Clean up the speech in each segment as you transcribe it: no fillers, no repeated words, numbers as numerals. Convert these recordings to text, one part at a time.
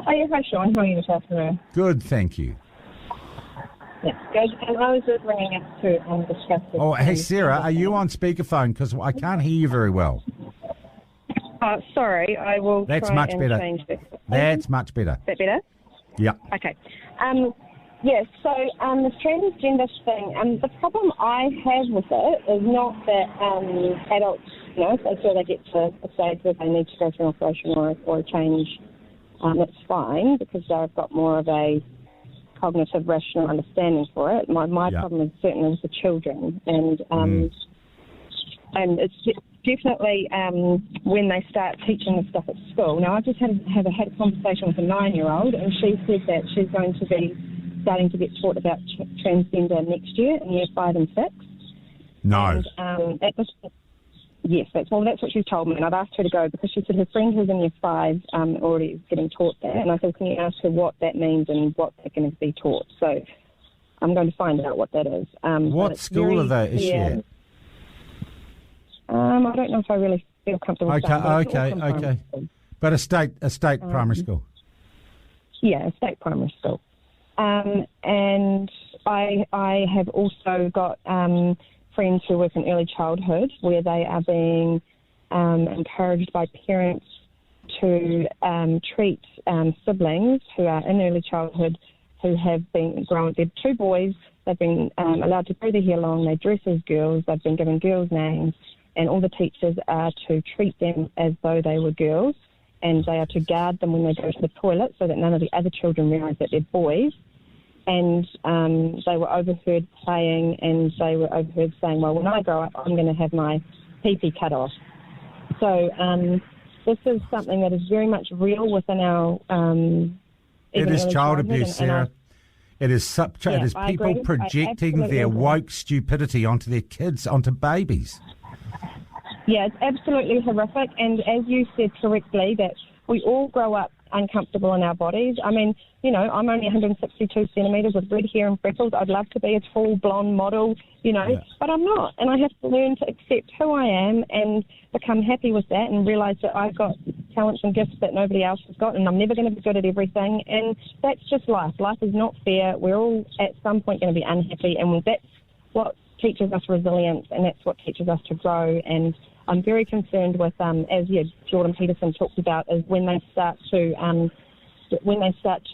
Oh, yeah, hi, Sean. How are you this afternoon? Good, thank you. Yeah, good. And I was just ringing up to discuss this. Oh, hey, Sarah, are you on speakerphone? Because I can't hear you very well. Sorry, I will That's try much and better. change this. That's much better. Is that better? Yeah. Okay. Yes, so the transgender thing, the problem I have with it is not that adults, until they get to a stage where they need to go through an operation or a change, that's fine because they've got more of a cognitive, rational understanding for it. My problem is certainly with the children, and it's definitely when they start teaching this stuff at school. Now, I just had a conversation with a 9-year-old, and she said that she's going to be starting to get taught about transgender next year in year 5 and 6. No. And yes, that's what she told me, and I've asked her to go because she said her friend who's in year 5 already is getting taught that, and I said, can you ask her what that means and what they're going to be taught? So I'm going to find out what that is. What school is she at? I don't know if I really feel comfortable. Okay. But a state primary school. Yeah, a state primary school. And I have also got friends who work in early childhood where they are being encouraged by parents to treat siblings who are in early childhood who have been grown. They're 2 boys. They've been allowed to grow their hair long. They dress as girls. They've been given girls' names. And all the teachers are to treat them as though they were girls, and they are to guard them when they go to the toilet so that none of the other children realise that they're boys. And they were overheard playing, and they were overheard saying, well, when I grow up, I'm going to have my pee-pee cut off. So this is something that is very much real within our it is child abuse, Sarah. It is people projecting their woke stupidity onto their kids, onto babies. Yeah, it's absolutely horrific. And as you said correctly, that we all grow up uncomfortable in our bodies. I mean, I'm only 162 centimetres with red hair and freckles. I'd love to be a tall, blonde model, but I'm not. And I have to learn to accept who I am and become happy with that and realise that I've got talents and gifts that nobody else has got, and I'm never going to be good at everything. And that's just life. Life is not fair. We're all at some point going to be unhappy, and that's what teaches us resilience, and that's what teaches us to grow. And I'm very concerned with, as Jordan Peterson talked about, is when they start to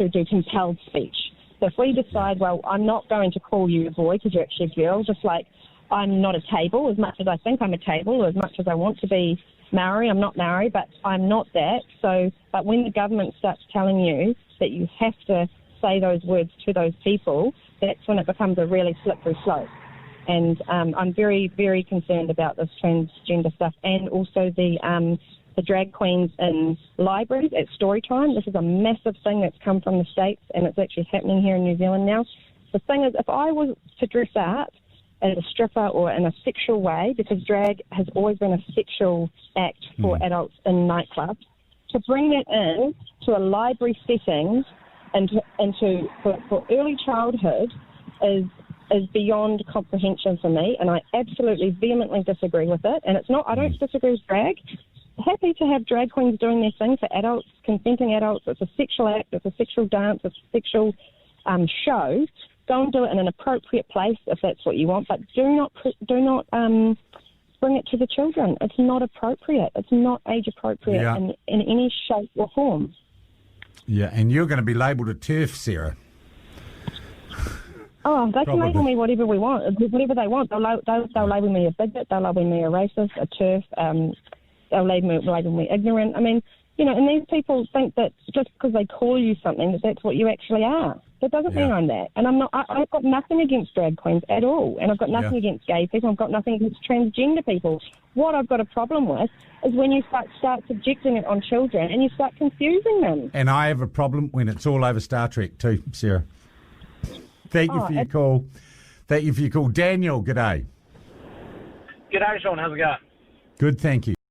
do compelled speech. So if we decide, well, I'm not going to call you a boy because you're actually a girl, just like I'm not a table as much as I think I'm a table, or as much as I want to be Maori, I'm not Maori, but I'm not that. So, but when the government starts telling you that you have to say those words to those people, that's when it becomes a really slippery slope. And I'm very, very concerned about this transgender stuff, and also the drag queens in libraries at story time. This is a massive thing that's come from the States, and it's actually happening here in New Zealand now. The thing is, if I was to dress up as a stripper or in a sexual way, because drag has always been a sexual act for adults in nightclubs, to bring that in to a library setting and for early childhood is beyond comprehension for me, and I absolutely vehemently disagree with it. And it's not, I don't disagree with drag. Happy to have drag queens doing their thing for adults, consenting adults. It's a sexual act, it's a sexual dance, it's a sexual show. Go and do it in an appropriate place if that's what you want, but do not bring it to the children. It's not appropriate. It's not age appropriate in any shape or form. Yeah, and you're going to be labelled a TERF, Sarah. Oh, they can label me whatever we want, whatever they want. They'll label me a bigot, they'll label me a racist, a TERF, they'll label me ignorant. I mean, and these people think that just because they call you something, that's what you actually are. That doesn't mean I'm that. And I'm not. I've got nothing against drag queens at all, and I've got nothing against gay people. I've got nothing against transgender people. What I've got a problem with is when you start subjecting it on children and you start confusing them. And I have a problem when it's all over Star Trek too, Sarah. Thank you for your call. Thank you for your call. Daniel, g'day. G'day, Sean. How's it going? Good, thank you.